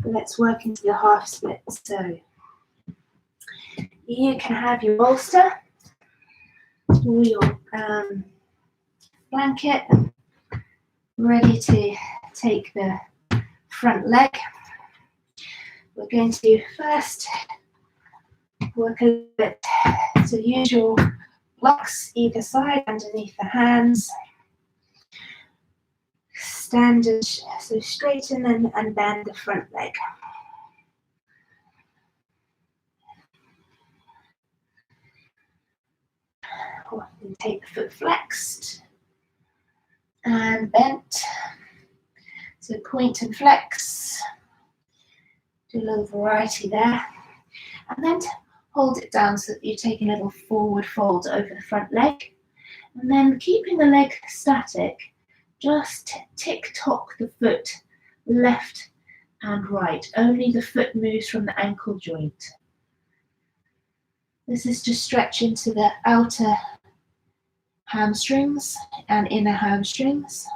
Let's work into the half split. So you can have your bolster or your blanket ready to take the front leg. We're going to first work a little bit. So use your blocks either side underneath the hands. Stand and so straighten and bend the front leg. And take the foot flexed and bent. So point and flex. Do a little variety there. And then hold it down so that you're taking a little forward fold over the front leg. And then keeping the leg static, just tick-tock the foot left and right. Only the foot moves from the ankle joint. This is to stretch into the outer hamstrings and inner hamstrings.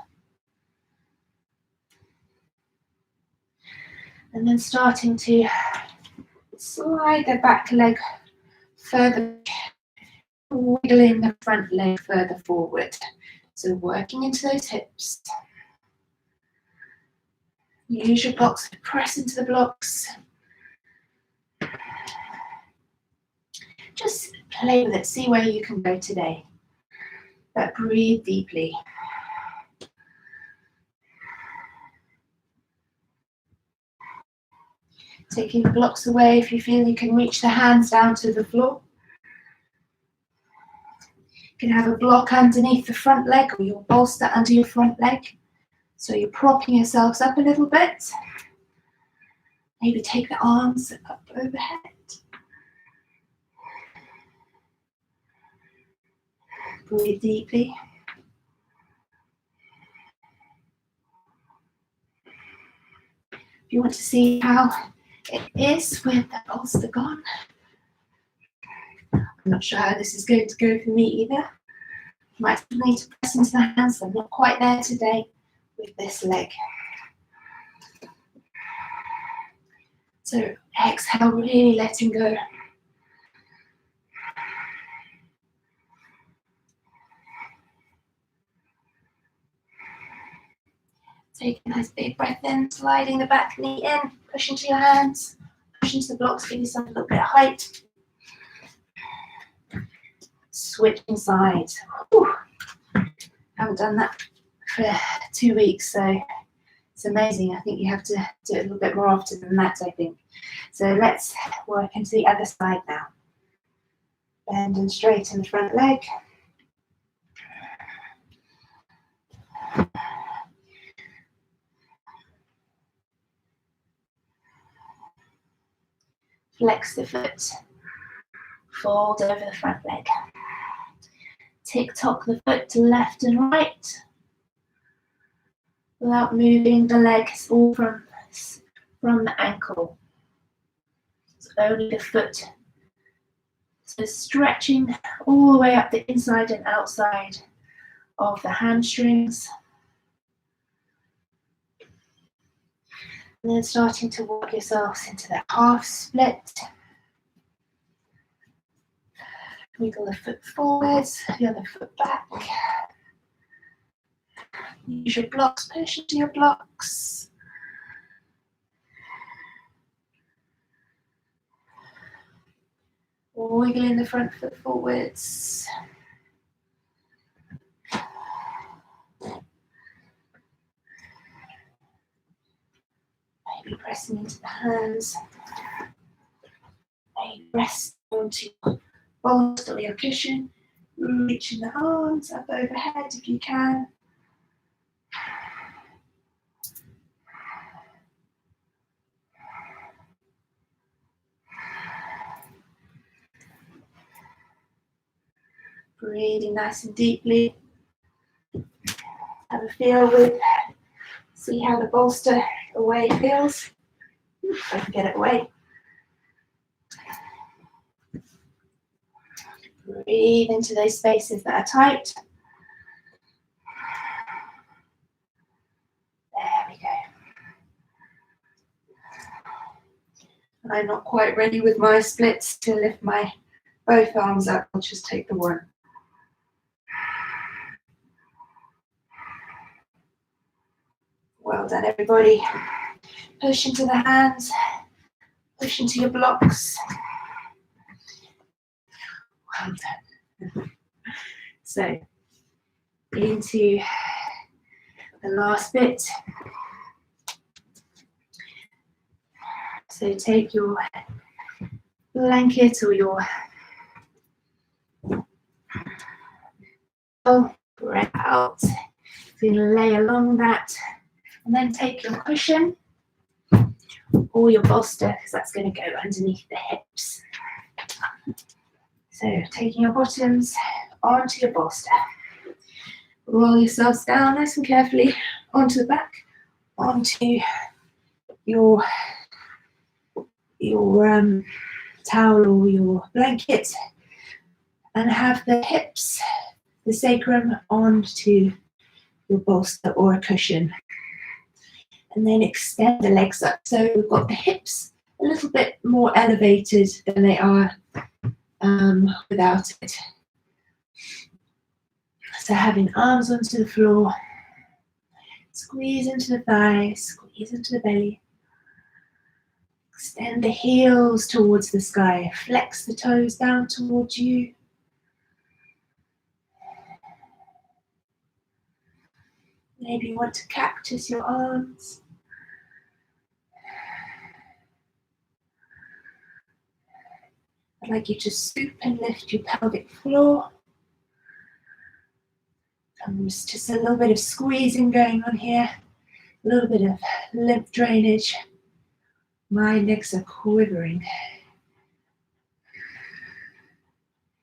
And then starting to slide the back leg further, wiggling the front leg further forward. So working into those hips. Use your blocks, press into the blocks. Just play with it, see where you can go today. But breathe deeply. Taking the blocks away if you feel you can reach the hands down to the floor. You can have a block underneath the front leg or your bolster under your front leg. So you're propping yourselves up a little bit. Maybe take the arms up overhead. Breathe deeply. If you want to see how it is with the bolster gone, I'm not sure how this is going to go for me either. Might need to press into the hands. I'm not quite there today with this leg. So exhale, really letting go. Taking a nice big breath in, sliding the back knee in, push into your hands, push into the blocks, give yourself a little bit of height. Switching sides. Whew. Haven't done that for 2 weeks, so it's amazing. I think you have to do it a little bit more often than that, I think. So let's work into the other side now. Bend and straighten the front leg. Flex the foot. Fold over the front leg. Tick-tock the foot to left and right without moving the legs all from the ankle. It's only the foot. So stretching all the way up the inside and outside of the hamstrings. And then starting to work yourselves into the half split. Wiggle the foot forwards, the other foot back. Use your blocks, push into your blocks. Wiggling the front foot forwards. Maybe pressing into the hands. Maybe rest onto your bolster or your cushion. Reaching the arms up overhead if you can. Breathing nice and deeply. Have a feel with, see how the bolster away feels. If I can get it away. Breathe into those spaces that are tight. There we go. And I'm not quite ready with my splits to lift my both arms up. I'll just take the one. Well done, everybody. Push into the hands. Push into your blocks. Well done. So, into the last bit. So take your blanket or your breath out. So you're going to lay along that. And then take your cushion or your bolster, because that's going to go underneath the hips. So taking your bottoms onto your bolster. Roll yourselves down nice and carefully onto the back, onto your towel or your blanket, and have the hips, the sacrum onto your bolster or a cushion. And then extend the legs up. So we've got the hips a little bit more elevated than they are without it. So having arms onto the floor, squeeze into the thighs, squeeze into the belly. Extend the heels towards the sky, flex the toes down towards you. Maybe you want to cactus your arms. I'd like you to stoop and lift your pelvic floor. There's just a little bit of squeezing going on here, a little bit of lymph drainage. My legs are quivering.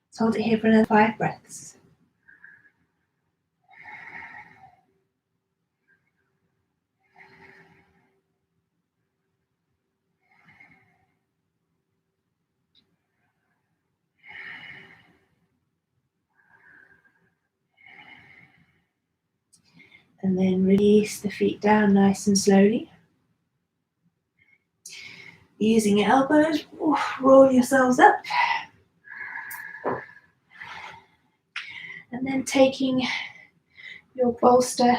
Let's hold it here for another 5 breaths. And then release the feet down nice and slowly. Using your elbows, roll yourselves up. And then taking your bolster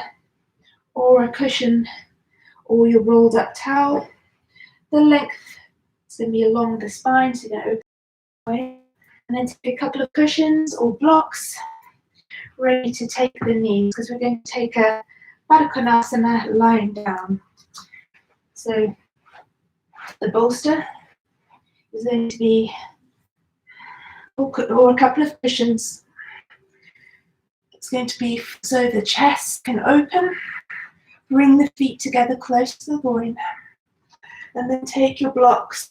or a cushion or your rolled up towel, the length is going to be along the spine, so you're going to open the way. And then take a couple of cushions or blocks, ready to take the knees, because we're going to take a Baddha Konasana lying down. So the bolster is going to be, or a couple of cushions. It's going to be so the chest can open, bring the feet together close to the groin, and then take your blocks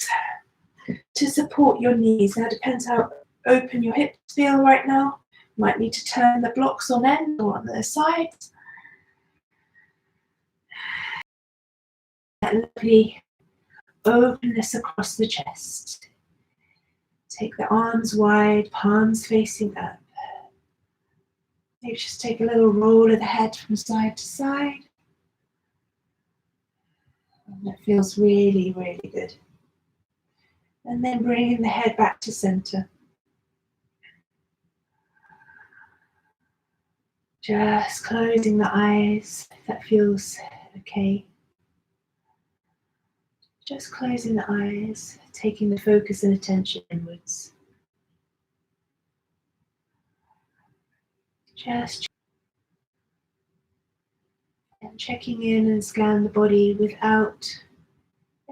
to support your knees. Now, it depends how open your hips feel right now. You might need to turn the blocks on end or on their sides. That lovely openness across the chest. Take the arms wide, palms facing up. Maybe just take a little roll of the head from side to side. And that feels really, really good. And then bringing the head back to center. Just closing the eyes, if that feels okay. Just closing the eyes, taking the focus and attention inwards. Just and checking in and scan the body without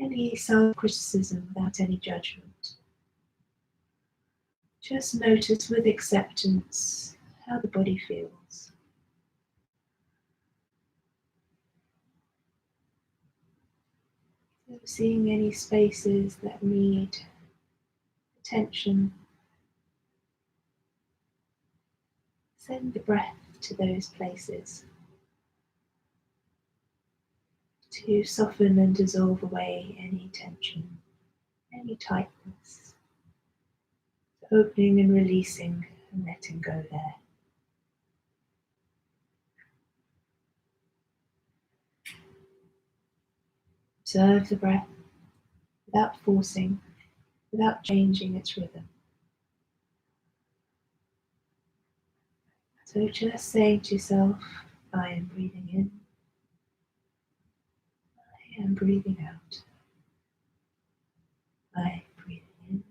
any self-criticism, without any judgment. Just notice with acceptance how the body feels. So seeing any spaces that need attention, send the breath to those places to soften and dissolve away any tension, any tightness, opening and releasing and letting go there. Observe the breath without forcing, without changing its rhythm. So just saying to yourself, I am breathing in, I am breathing out. I am breathing in,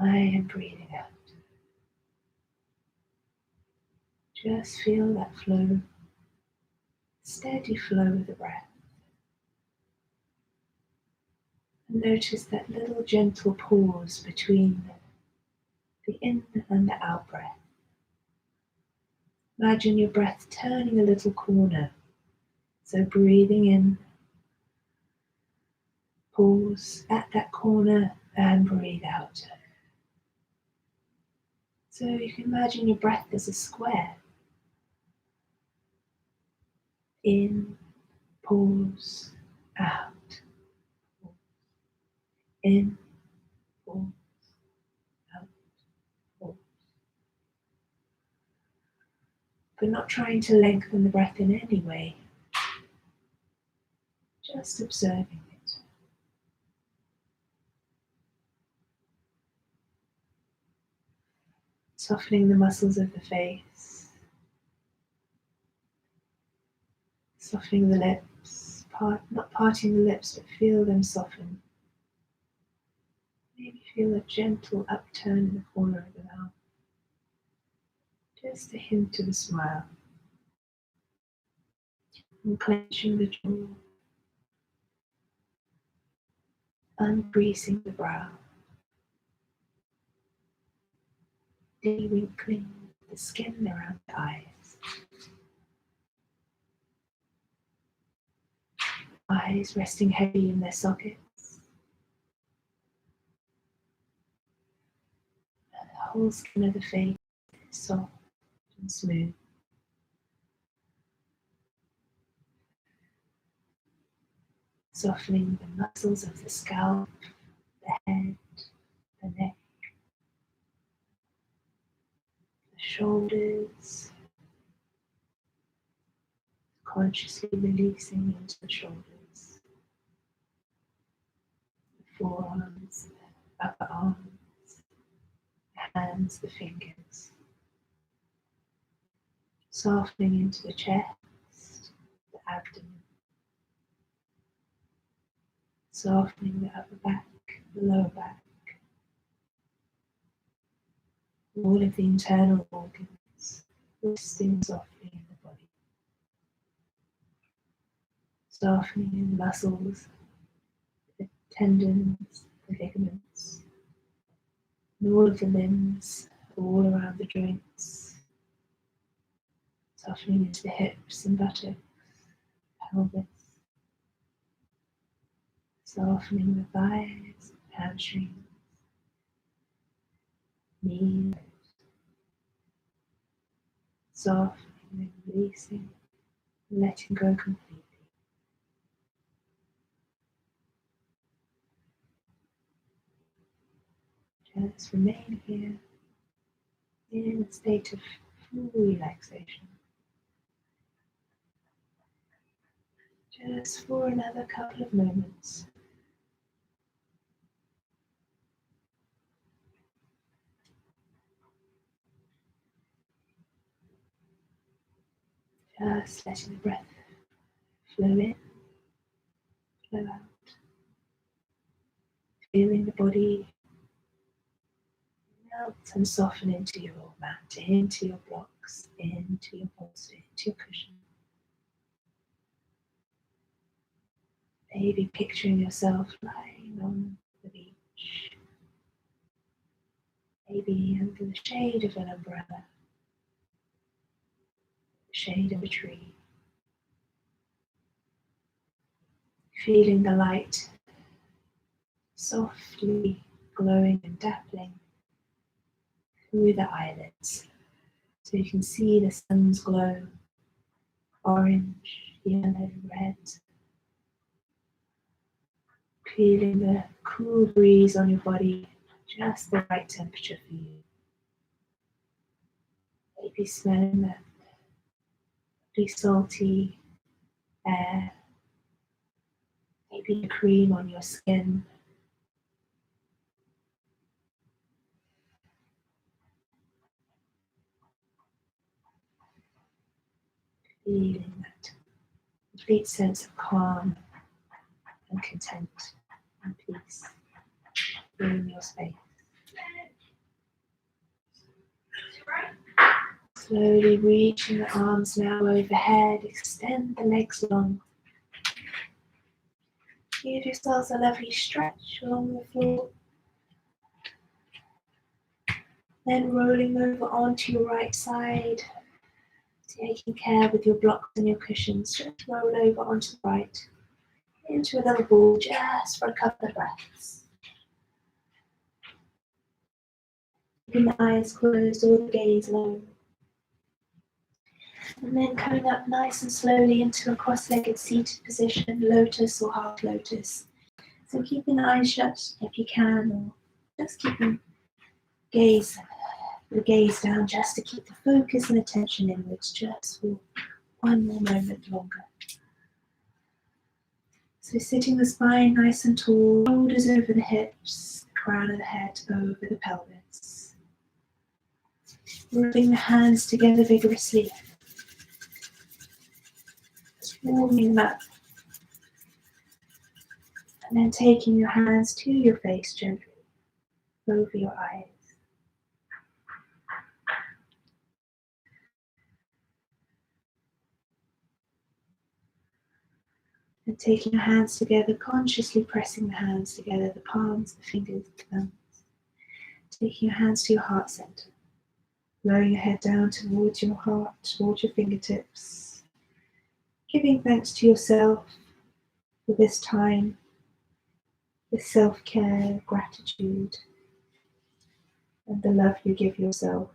I am breathing out. Just feel that flow, steady flow of the breath. And notice that little gentle pause between the in and the out breath. Imagine your breath turning a little corner. So breathing in, pause at that corner and breathe out. So you can imagine your breath as a square. In, pause, out. In, pause, out, pause. But not trying to lengthen the breath in any way. Just observing it. Softening the muscles of the face. Softening the lips. Not parting the lips, but feel them soften. Maybe feel a gentle upturn in the corner of the mouth. Just a hint of a smile. And clenching the jaw. Uncreasing the brow. De-wrinkling the skin around the eyes. Eyes resting heavy in their sockets. And the whole skin of the face is soft and smooth. Softening the muscles of the scalp, the head, the neck, the shoulders. Consciously releasing into the shoulders, the forearms, the upper arms, the hands, the fingers. Softening into the chest, the abdomen. Softening the upper back, the lower back. All of the internal organs resting softly in the body. Softening in the muscles, the tendons, the ligaments, and all of the limbs, all around the joints. Softening into the hips and buttocks, pelvis. Softening the thighs, hamstrings, knees, softening and releasing, letting go completely. Just remain here in a state of full relaxation. Just for another couple of moments. Just letting the breath flow in, flow out. Feeling the body melt and soften into your mat, into your blocks, into your bolster, into your cushion. Maybe picturing yourself lying on the beach, maybe under the shade of an umbrella, the shade of a tree. Feeling the light softly glowing and dappling through the eyelids, so you can see the sun's glow, orange, yellow, red. Feeling the cool breeze on your body, just the right temperature for you. Maybe smelling that really salty air, maybe the cream on your skin. Feeling that complete sense of calm and content and peace in your space. Slowly reaching the arms now overhead, extend the legs long. Give yourselves a lovely stretch along the floor. Then rolling over onto your right side, taking care with your blocks and your cushions. Just roll over onto the right, into a little ball just for a couple of breaths. Keeping the eyes closed or the gaze low. And then coming up nice and slowly into a cross-legged seated position, lotus or half lotus. So keeping the eyes shut if you can, or just keeping the gaze down just to keep the focus and attention inwards just for one more moment longer. So sitting the spine nice and tall, shoulders over the hips, the crown of the head over the pelvis. Rubbing the hands together vigorously. Warming them up. And then taking your hands to your face gently over your eyes. And taking your hands together, consciously pressing the hands together, the palms, the fingers, the thumbs. Taking your hands to your heart center. Lowering your head down towards your heart, towards your fingertips. Giving thanks to yourself for this time, this self-care, gratitude, and the love you give yourself.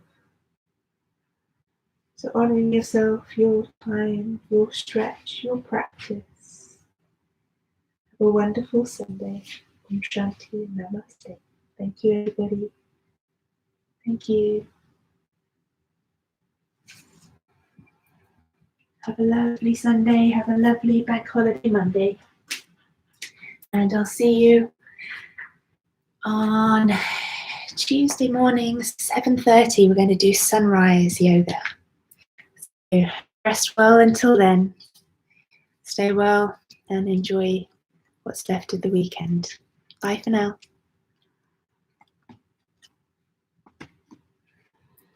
So honoring yourself, your time, your stretch, your practice. Have a wonderful Sunday. Om Shanti, Namaste. Thank you, everybody. Thank you. Have a lovely Sunday. Have a lovely Bank Holiday Monday. And I'll see you on Tuesday morning, 7:30. We're going to do sunrise yoga. So rest well until then. Stay well and enjoy what's left of the weekend. Bye for now.